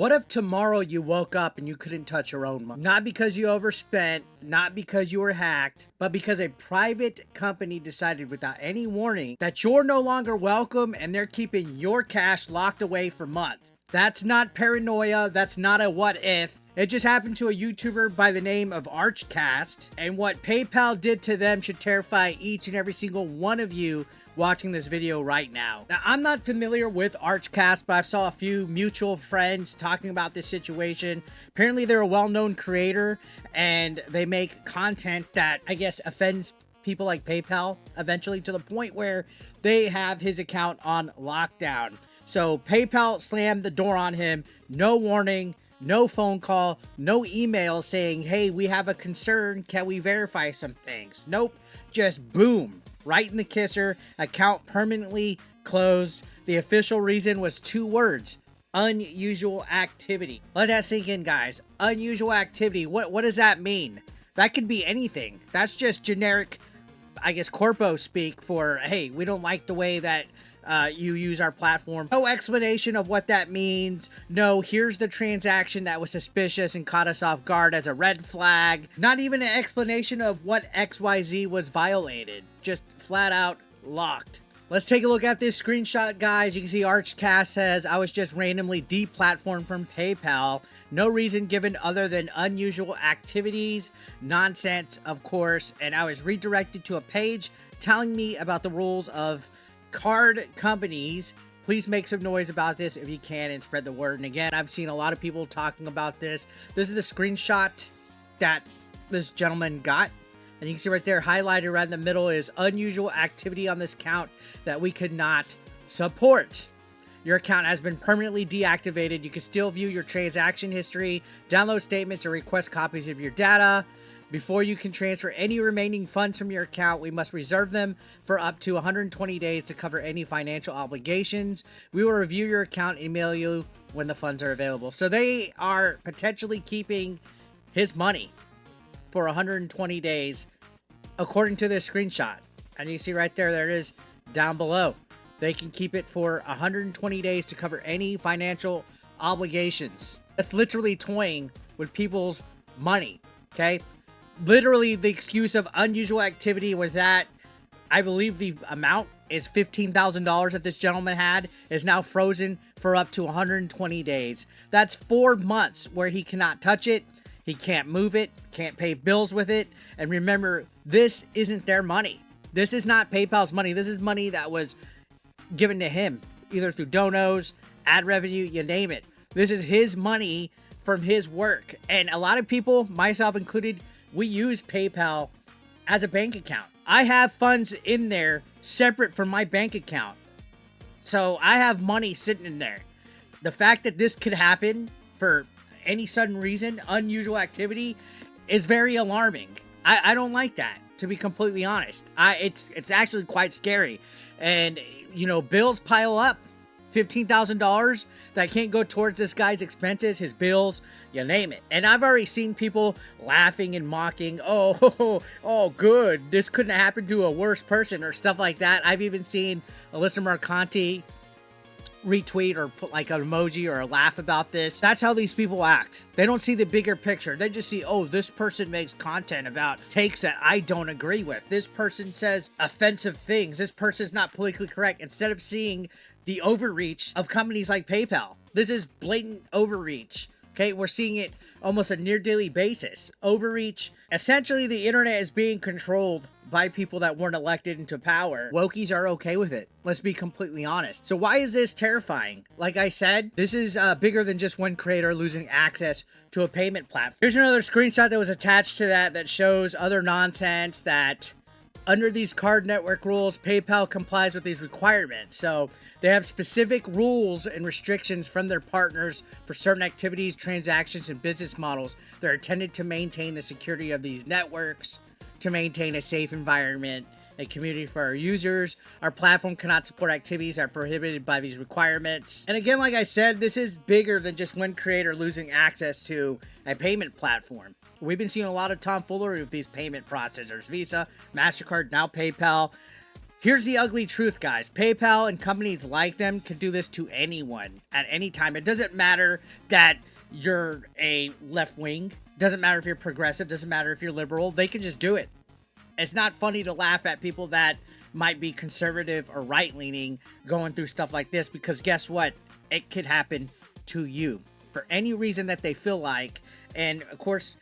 What if tomorrow you woke up and you couldn't touch your own money? Not because you overspent, not because you were hacked, but because a private company decided without any warning that you're no longer welcome and they're keeping your cash locked away for months. That's not paranoia. That's not a what if. It just happened to a YouTuber by the name of Archcast, and what PayPal did to them should terrify each and every single one of you watching this video right now. Now, I'm not familiar with Archcast, but I saw a few mutual friends talking about this situation. Apparently, they're a well-known creator, and they make content that, I guess, offends people like PayPal eventually to the point where they have his account on lockdown. So PayPal slammed the door on him, no warning, no phone call, no email saying, hey, we have a concern, can we verify some things? Nope, just boom, right in the kisser, account permanently closed. The official reason was 2 words, unusual activity. Let that sink in, guys. Unusual activity, what does that mean? That could be anything. That's just generic, I guess, corpo speak for, hey, we don't like the way that you use our platform. No explanation of what that means. No, here's the transaction that was suspicious and caught us off guard as a red flag. Not even an explanation of what XYZ was violated. Just flat out locked. Let's take a look at this screenshot, guys. You can see Archcast says, I was just randomly deplatformed from PayPal. No reason given other than unusual activities. Nonsense, of course. And I was redirected to a page telling me about the rules of card companies. Please make some noise about this if you can and spread the word. And again, I've seen a lot of people talking about this. This is the screenshot that this gentleman got. And you can see right there, highlighted right in the middle, is unusual activity on this account that we could not support. Your account has been permanently deactivated. You can still view your transaction history, download statements, or request copies of your data. Before you can transfer any remaining funds from your account, we must reserve them for up to 120 days to cover any financial obligations. We will review your account and email you when the funds are available. So they are potentially keeping his money for 120 days, according to this screenshot. And you see right there, there it is down below. They can keep it for 120 days to cover any financial obligations. That's literally toying with people's money, okay? Literally the excuse of unusual activity with that. I believe the amount is $15,000 that this gentleman had is now frozen for up to 120 days. That's 4 months where he cannot touch it. He can't move it, can't pay bills with it. And remember, this isn't their money. This is not PayPal's money. This is money that was given to him, either through donos, ad revenue, you name it. This is his money from his work. And a lot of people, myself included, we use PayPal as a bank account. I have funds in there separate from my bank account. So I have money sitting in there. The fact that this could happen for any sudden reason, unusual activity, is very alarming. I don't like that, to be completely honest. It's actually quite scary. And, you know, bills pile up. $15,000 that can't go towards this guy's expenses, his bills, you name it. And I've already seen people laughing and mocking, oh, good, this couldn't happen to a worse person or stuff like that. I've even seen Alyssa Mercanti retweet or put like an emoji or a laugh about this. That's how these people act. They don't see the bigger picture. They just see, oh, this person makes content about takes that I don't agree with. This person says offensive things. This person's not politically correct. Instead of seeing the overreach of companies like PayPal. This is blatant overreach. Okay, we're seeing it almost a near daily basis. Overreach. Essentially, the internet is being controlled by people that weren't elected into power. Wokies are okay with it. Let's be completely honest. So why is this terrifying? Like I said, this is bigger than just one creator losing access to a payment platform. Here's another screenshot that was attached to that shows other nonsense that under these card network rules, PayPal complies with these requirements. So they have specific rules and restrictions from their partners for certain activities, transactions, and business models that are intended to maintain the security of these networks, to maintain a safe environment and community for our users. Our platform cannot support activities that are prohibited by these requirements. And again, like I said, this is bigger than just one creator losing access to a payment platform. We've been seeing a lot of tomfoolery with these payment processors. Visa, MasterCard, now PayPal. Here's the ugly truth, guys. PayPal and companies like them can do this to anyone at any time. It doesn't matter that you're a left wing. Doesn't matter if you're progressive. Doesn't matter if you're liberal. They can just do it. It's not funny to laugh at people that might be conservative or right-leaning going through stuff like this, because guess what? It could happen to you for any reason that they feel like. And of course,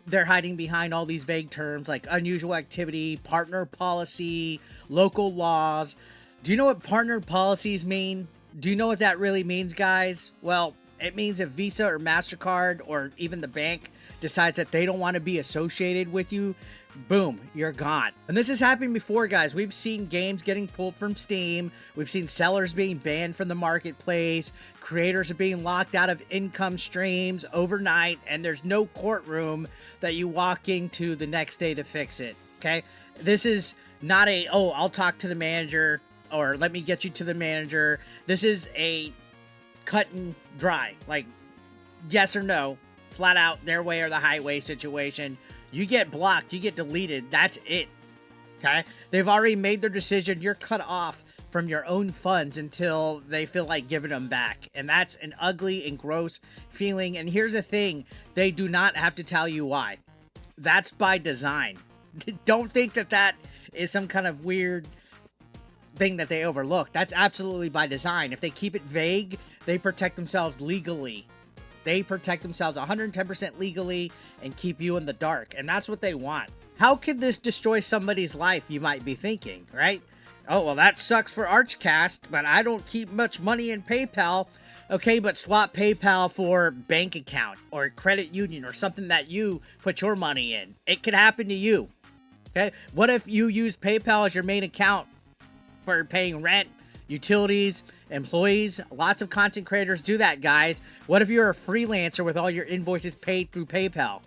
they're hiding behind all these vague terms like unusual activity, partner policy, local laws. Do you know what partner policies mean? Do you know what that really means, guys? Well, it means if Visa or MasterCard or even the bank decides that they don't want to be associated with you, boom, you're gone. And this has happened before, guys. We've seen games getting pulled from Steam. We've seen sellers being banned from the marketplace. Creators are being locked out of income streams overnight, and there's no courtroom that you walk into the next day to fix it, okay? This is not a, oh, I'll talk to the manager, or let me get you to the manager. This is a cut and dry, like yes or no, flat out their way or the highway situation. You get blocked, you get deleted, that's it, okay? They've already made their decision. You're cut off from your own funds until they feel like giving them back. And that's an ugly and gross feeling. And here's the thing, they do not have to tell you why. That's by design. Don't think that that is some kind of weird thing that they overlook. That's absolutely by design. If they keep it vague, they protect themselves legally. They protect themselves 110% legally and keep you in the dark. And that's what they want. How could this destroy somebody's life, you might be thinking, right? Oh, well, that sucks for Archcast, but I don't keep much money in PayPal. Okay, but swap PayPal for bank account or credit union or something that you put your money in. It could happen to you. Okay? What if you use PayPal as your main account for paying rent, utilities, employees? Lots of content creators do that, guys. What if you're a freelancer with all your invoices paid through PayPal?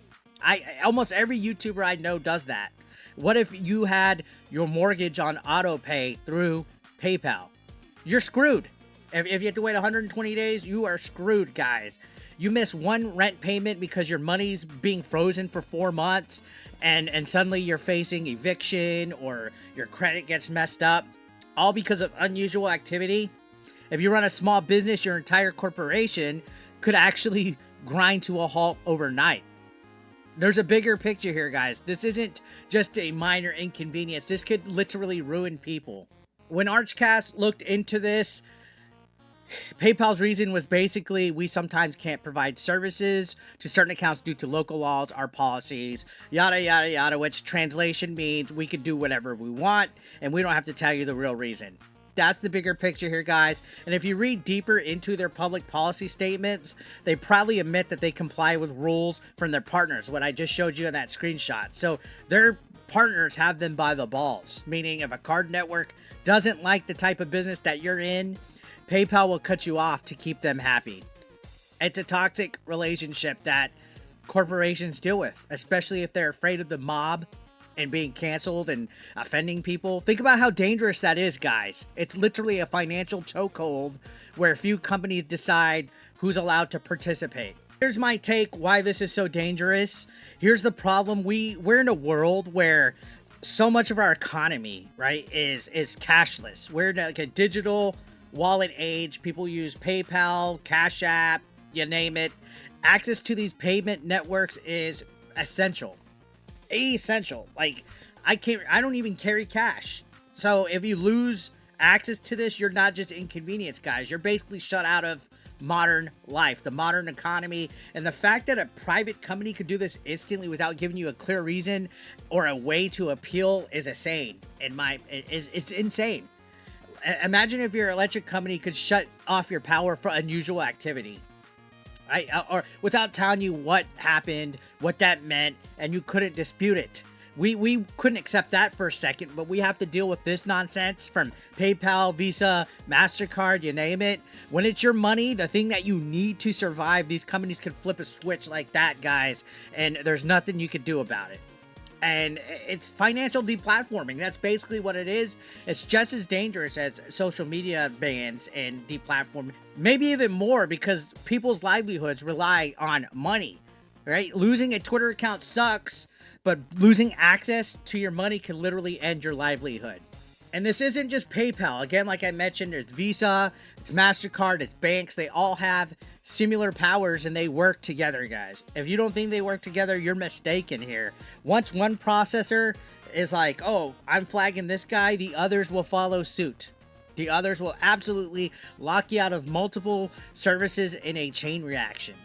Almost every YouTuber I know does that. What if you had your mortgage on auto pay through PayPal? You're screwed. If you have to wait 120 days, you are screwed, guys. You miss one rent payment because your money's being frozen for 4 months, and suddenly you're facing eviction or your credit gets messed up, all because of unusual activity. If you run a small business, your entire corporation could actually grind to a halt overnight. There's a bigger picture here, guys. This isn't just a minor inconvenience. This could literally ruin people. When Archcast looked into this, PayPal's reason was basically, we sometimes can't provide services to certain accounts due to local laws, our policies, yada, yada, yada, which translation means we could do whatever we want, and we don't have to tell you the real reason. That's the bigger picture here, guys. And if you read deeper into their public policy statements, they proudly admit that they comply with rules from their partners, what I just showed you in that screenshot. So their partners have them by the balls, meaning if a card network doesn't like the type of business that you're in, PayPal will cut you off to keep them happy. It's a toxic relationship that corporations deal with, especially if they're afraid of the mob and being canceled and offending people. Think about how dangerous that is, guys. It's literally a financial chokehold where a few companies decide who's allowed to participate. Here's my take why this is so dangerous. Here's the problem. We're in a world where so much of our economy, right, is cashless. We're in like a digital wallet age. People use PayPal, Cash App, you name it. Access to these payment networks is essential. Like, I don't even carry cash. So if you lose access to this, you're not just inconvenienced, guys. You're basically shut out of modern life, the modern economy. And the fact that a private company could do this instantly without giving you a clear reason or a way to appeal is insane. It's insane. Imagine if your electric company could shut off your power for unusual activity. Right? Or without telling you what happened, what that meant, and you couldn't dispute it. We couldn't accept that for a second, but we have to deal with this nonsense from PayPal, Visa, MasterCard, you name it. When it's your money, the thing that you need to survive, these companies can flip a switch like that, guys, and there's nothing you can do about it. And it's financial deplatforming. That's basically what it is. It's just as dangerous as social media bans and deplatforming. Maybe even more, because people's livelihoods rely on money, right? Losing a Twitter account sucks, but losing access to your money can literally end your livelihood. And this isn't just PayPal. Again, like I mentioned, it's Visa, it's MasterCard, it's banks. They all have similar powers and they work together, guys. If you don't think they work together, you're mistaken here. Once one processor is like, oh, I'm flagging this guy, the others will follow suit. The others will absolutely lock you out of multiple services in a chain reaction.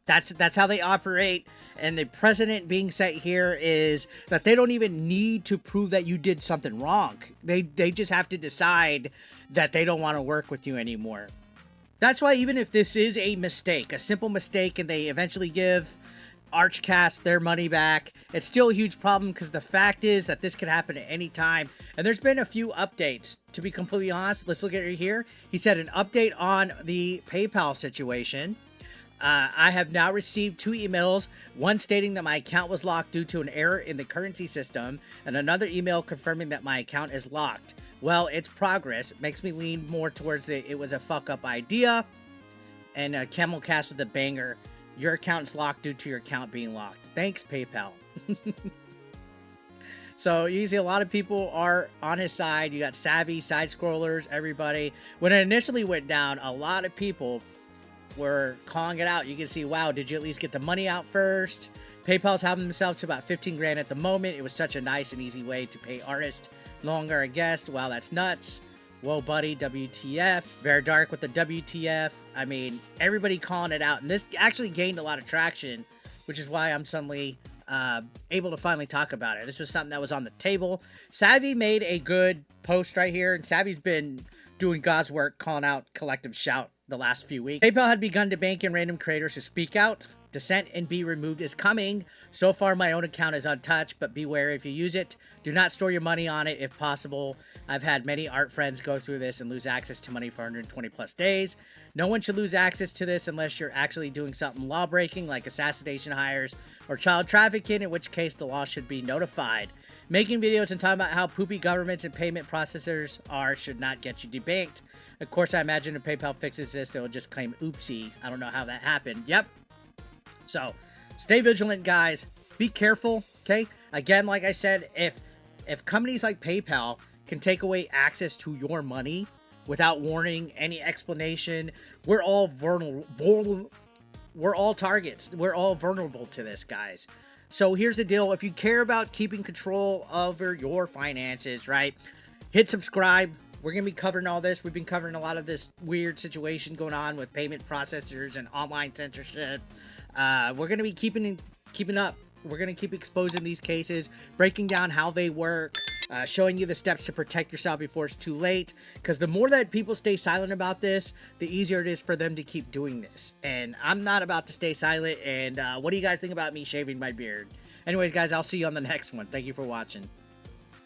That's how they operate. And the precedent being set here is that they don't even need to prove that you did something wrong. They just have to decide that they don't want to work with you anymore. That's why even if this is a mistake, a simple mistake, and they eventually give Archcast their money back, it's still a huge problem because the fact is that this could happen at any time. And there's been a few updates. To be completely honest, let's look at it here. He said an update on the PayPal situation. I have now received 2 emails, one stating that my account was locked due to an error in the currency system, and another email confirming that my account is locked. Well, it's progress. It makes me lean more towards it was a fuck-up idea. And Camel Cast with a banger. Your account's locked due to your account being locked. Thanks, PayPal. So you see a lot of people are on his side. You got savvy, side scrollers, everybody. When it initially went down, a lot of people were calling it out. You can see, wow, did you at least get the money out first? PayPal's having themselves to about 15 grand at the moment. It was such a nice and easy way to pay artists longer, I guess. Wow, that's nuts. Whoa, buddy, WTF. Very dark with the WTF. I mean, everybody calling it out. And this actually gained a lot of traction, which is why I'm suddenly able to finally talk about it. This was something that was on the table. Savvy made a good post right here, and Savvy's been doing God's work calling out Collective Shout the last few weeks. PayPal had begun to bank in random creators who speak out. Dissent and be removed is coming. So far, my own account is untouched, but beware if you use it. Do not store your money on it if possible. I've had many art friends go through this and lose access to money for 120 plus days. No one should lose access to this unless you're actually doing something law-breaking like assassination hires or child trafficking, in which case the law should be notified. Making videos and talking about how poopy governments and payment processors are should not get you debanked. Of course, I imagine if PayPal fixes this, they'll just claim oopsie. I don't know how that happened. Yep. So, stay vigilant, guys. Be careful, okay? Again, like I said, if companies like PayPal can take away access to your money without warning, any explanation, we're all vulnerable. We're all targets. We're all vulnerable to this, guys. So here's the deal. If you care about keeping control over your finances, right, hit subscribe. We're going to be covering all this. We've been covering a lot of this weird situation going on with payment processors and online censorship. We're going to be keeping up. We're going to keep exposing these cases, breaking down how they work, showing you the steps to protect yourself before it's too late. Because the more that people stay silent about this, the easier it is for them to keep doing this. And I'm not about to stay silent. And what do you guys think about me shaving my beard? Anyways, guys, I'll see you on the next one. Thank you for watching.